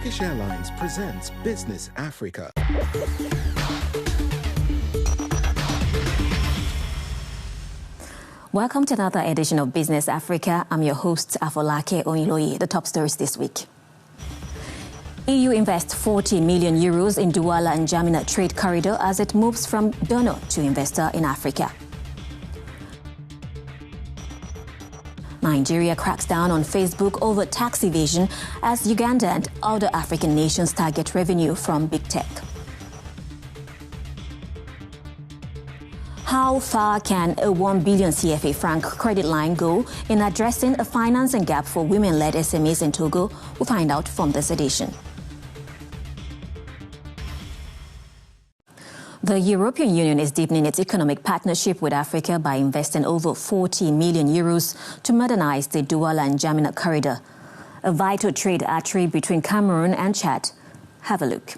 Turkish Airlines presents Business Africa. Welcome to another edition of Business Africa. I'm your host, Afolake Oyiloye. The top stories this week. EU invests 40 million euros in Douala and N'Djamena trade corridor as it moves from donor to investor in Africa. Nigeria cracks down on Facebook over tax evasion as Uganda and other African nations target revenue from big tech. How far can a 1 billion CFA franc credit line go in addressing a financing gap for women-led SMEs in Togo? We'll find out from this edition. The European Union is deepening its economic partnership with Africa by investing over 40 million euros to modernize the Douala and N'Djamena corridor, a vital trade artery between Cameroon and Chad. Have a look.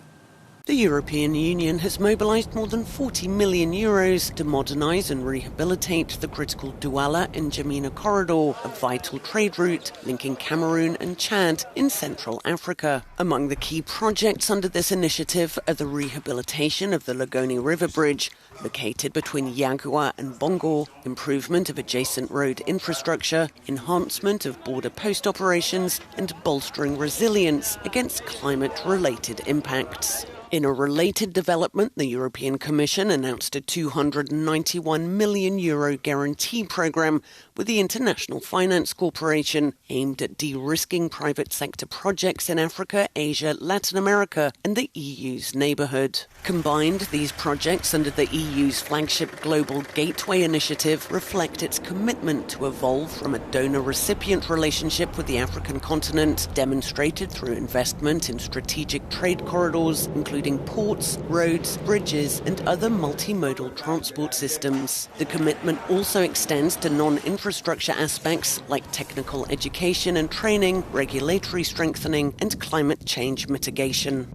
The European Union has mobilised more than 40 million euros to modernise and rehabilitate the critical Douala and N'Djamena corridor, a vital trade route linking Cameroon and Chad in Central Africa. Among the key projects under this initiative are the rehabilitation of the Lagoni River Bridge, located between Yagua and Bongo, improvement of adjacent road infrastructure, enhancement of border post operations, and bolstering resilience against climate-related impacts. In a related development, the European Commission announced a €291 million guarantee programme with the International Finance Corporation aimed at de-risking private sector projects in Africa, Asia, Latin America and the EU's neighbourhood. Combined, these projects under the EU's flagship Global Gateway initiative reflect its commitment to evolve from a donor-recipient relationship with the African continent, demonstrated through investment in strategic trade corridors, including ports, roads, bridges and other multimodal transport systems. The commitment also extends to non-infrastructure aspects like technical education and training, regulatory strengthening and climate change mitigation.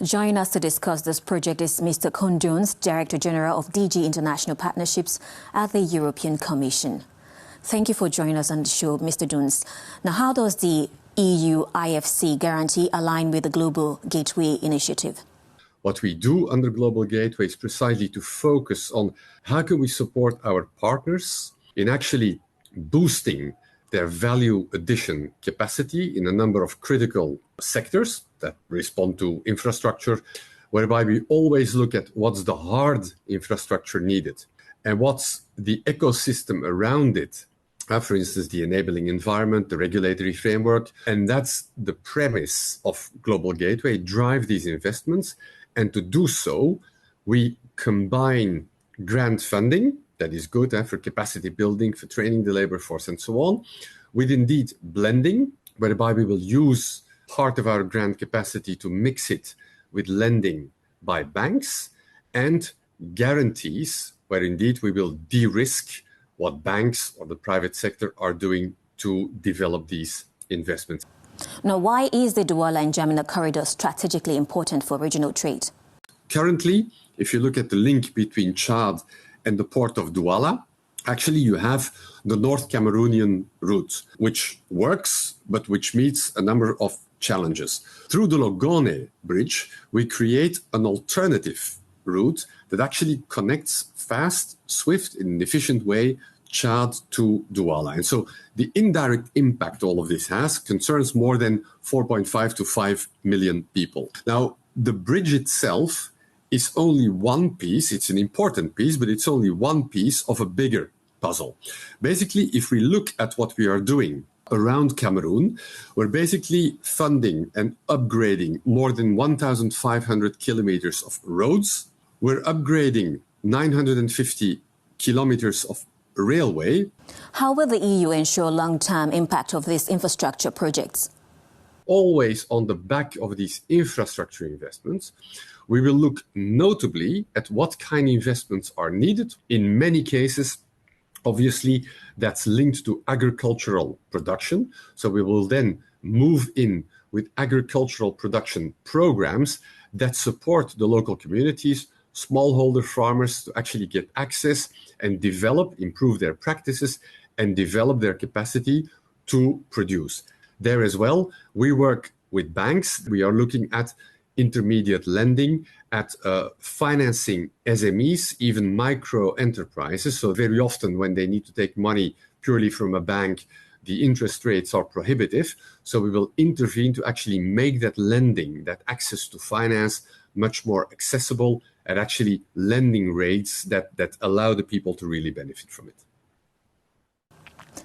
Joining us to discuss this project is Mr. Koen Jones, Director General of DG International Partnerships at the European Commission. Thank you for joining us on the show, Mr. Jones. Now, how does the EU IFC guarantee align with the Global Gateway initiative? What we do under Global Gateway is precisely to focus on how can we support our partners in actually boosting their value addition capacity in a number of critical sectors that respond to infrastructure, whereby we always look at what's the hard infrastructure needed and what's the ecosystem around it. For instance, the enabling environment, the regulatory framework. And that's the premise of Global Gateway, drive these investments. And to do so, we combine grant funding, that is good for capacity building, for training the labor force and so on, with indeed blending, whereby we will use part of our grant capacity to mix it with lending by banks, and guarantees, where indeed we will de-risk what banks or the private sector are doing to develop these investments. Now, why is the Douala and N'Djamena corridor strategically important for regional trade? Currently, if you look at the link between Chad and the port of Douala, actually you have the North Cameroonian route, which works, but which meets a number of challenges. Through the Lagoni Bridge, we create an alternative route that actually connects fast, swift, in an efficient way Chad to Douala. And so the indirect impact all of this has concerns more than 4.5 to 5 million people. Now, the bridge itself is only one piece. It's an important piece, but it's only one piece of a bigger puzzle. Basically, if we look at what we are doing around Cameroon, we're basically funding and upgrading more than 1,500 kilometers of roads. We're upgrading 950 kilometers of railway. How will the EU ensure long-term impact of these infrastructure projects? Always on the back of these infrastructure investments, we will look notably at what kind of investments are needed. In many cases, obviously, that's linked to agricultural production. So we will then move in with agricultural production programs that support the local communities, smallholder farmers, to actually get access and develop, improve their practices and develop their capacity to produce. There as well, we work with banks. We are looking at intermediate lending, at financing SMEs, even micro enterprises. So very often when they need to take money purely from a bank, the interest rates are prohibitive. So we will intervene to actually make that lending, that access to finance, much more accessible at actually lending rates that allow the people to really benefit from it.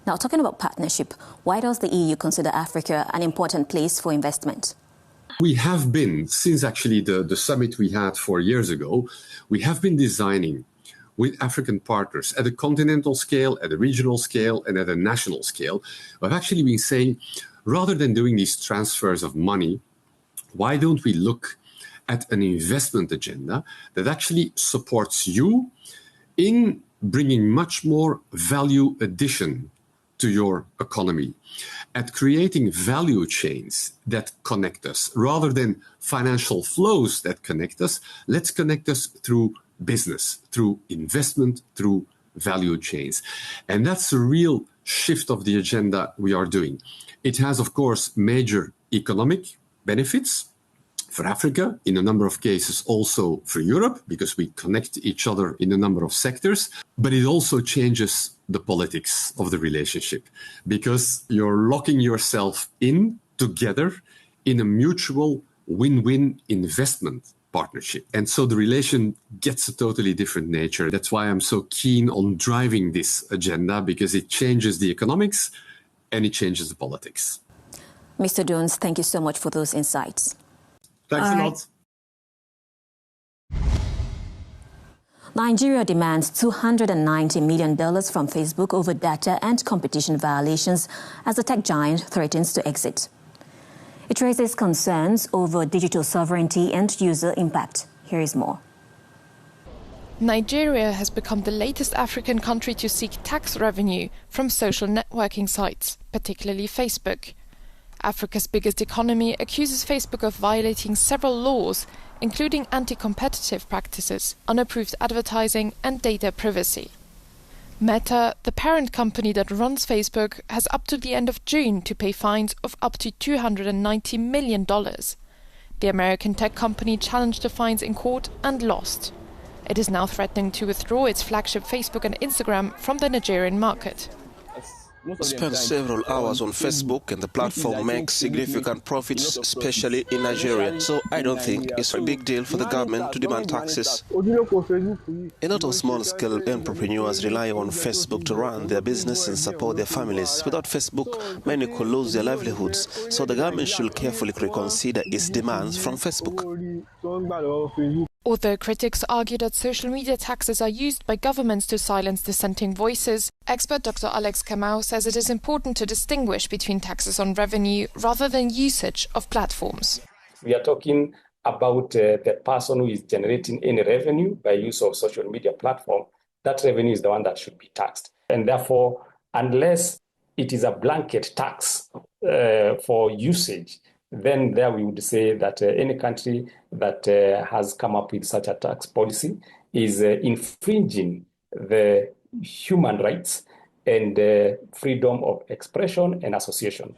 Now, talking about partnership, why does the EU consider Africa an important place for investment? We have been, since actually the summit we had 4 years ago, we have been designing with African partners at a continental scale, at a regional scale, and at a national scale. We've actually been saying, rather than doing these transfers of money, why don't we look at an investment agenda that actually supports you in bringing much more value addition to your economy, at creating value chains that connect us. Rather than financial flows that connect us, let's connect us through business, through investment, through value chains. And that's a real shift of the agenda we are doing. It has, of course, major economic benefits for Africa, in a number of cases also for Europe, because we connect each other in a number of sectors. But it also changes the politics of the relationship, because you're locking yourself in together in a mutual win-win investment partnership. And so the relation gets a totally different nature. That's why I'm so keen on driving this agenda, because it changes the economics and it changes the politics. Mr. Duns, thank you so much for those insights. Thanks a lot. Nigeria demands $290 million from Facebook over data and competition violations as the tech giant threatens to exit. It raises concerns over digital sovereignty and user impact. Here is more. Nigeria has become the latest African country to seek tax revenue from social networking sites, particularly Facebook. Africa's biggest economy accuses Facebook of violating several laws, including anti-competitive practices, unapproved advertising and data privacy. Meta, the parent company that runs Facebook, has up to the end of June to pay fines of up to $290 million. The American tech company challenged the fines in court and lost. It is now threatening to withdraw its flagship Facebook and Instagram from the Nigerian market. I spend several hours on Facebook and the platform makes significant profits, especially in Nigeria. So I don't think it's a big deal for the government to demand taxes. A lot of small-scale entrepreneurs rely on Facebook to run their business and support their families. Without Facebook, many could lose their livelihoods. So the government should carefully reconsider its demands from Facebook. Although critics argue that social media taxes are used by governments to silence dissenting voices, expert Dr. Alex Kamau says it is important to distinguish between taxes on revenue rather than usage of platforms. We are talking about the person who is generating any revenue by use of social media platform. That revenue is the one that should be taxed. And therefore, unless it is a blanket tax for usage, then there we would say that any country that has come up with such a tax policy is infringing the human rights and freedom of expression and association.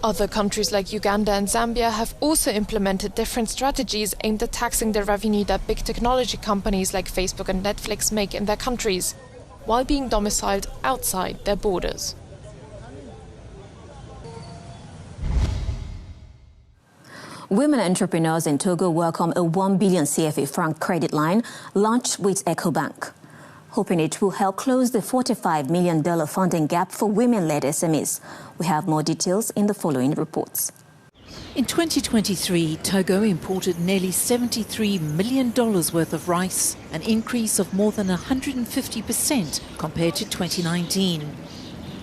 Other countries like Uganda and Zambia have also implemented different strategies aimed at taxing the revenue that big technology companies like Facebook and Netflix make in their countries, while being domiciled outside their borders. Women entrepreneurs in Togo welcome a 1 billion CFA franc credit line launched with EcoBank, hoping it will help close the $45 million funding gap for women-led SMEs. We have more details in the following reports. In 2023, Togo imported nearly $73 million worth of rice, an increase of more than 150% compared to 2019.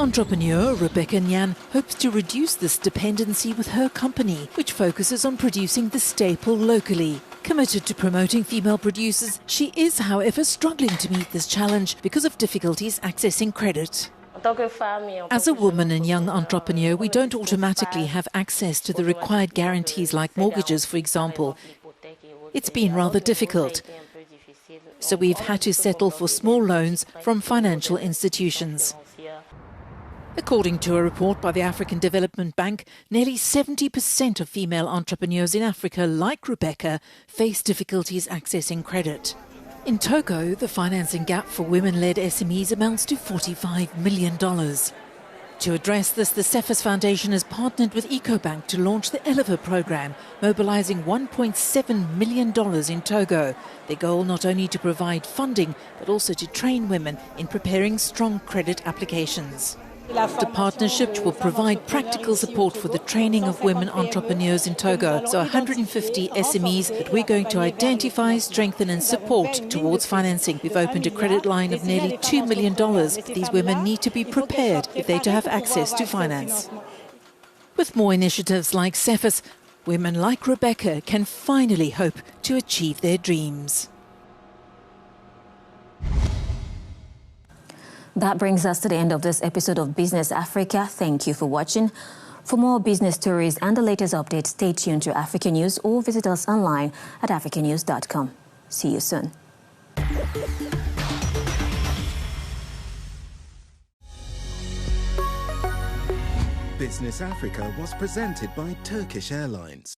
Entrepreneur Rebecca Nyan hopes to reduce this dependency with her company, which focuses on producing the staple locally. Committed to promoting female producers, she is, however, struggling to meet this challenge because of difficulties accessing credit. As a woman and young entrepreneur, we don't automatically have access to the required guarantees like mortgages, for example. It's been rather difficult. So we've had to settle for small loans from financial institutions. According to a report by the African Development Bank, nearly 70% of female entrepreneurs in Africa, like Rebecca, face difficulties accessing credit. In Togo, the financing gap for women-led SMEs amounts to $45 million. To address this, the Cephas Foundation has partnered with EcoBank to launch the Elever program, mobilizing $1.7 million in Togo. Their goal not only to provide funding, but also to train women in preparing strong credit applications. The partnership will provide practical support for the training of women entrepreneurs in Togo, so 150 SMEs that we're going to identify, strengthen and support towards financing. We've opened a credit line of nearly $2 million. These women need to be prepared if they're to have access to finance. With more initiatives like Cephas, women like Rebecca can finally hope to achieve their dreams. That brings us to the end of this episode of Business Africa. Thank you for watching. For more business stories and the latest updates, stay tuned to Africa News or visit us online at africanews.com. See you soon. Business Africa was presented by Turkish Airlines.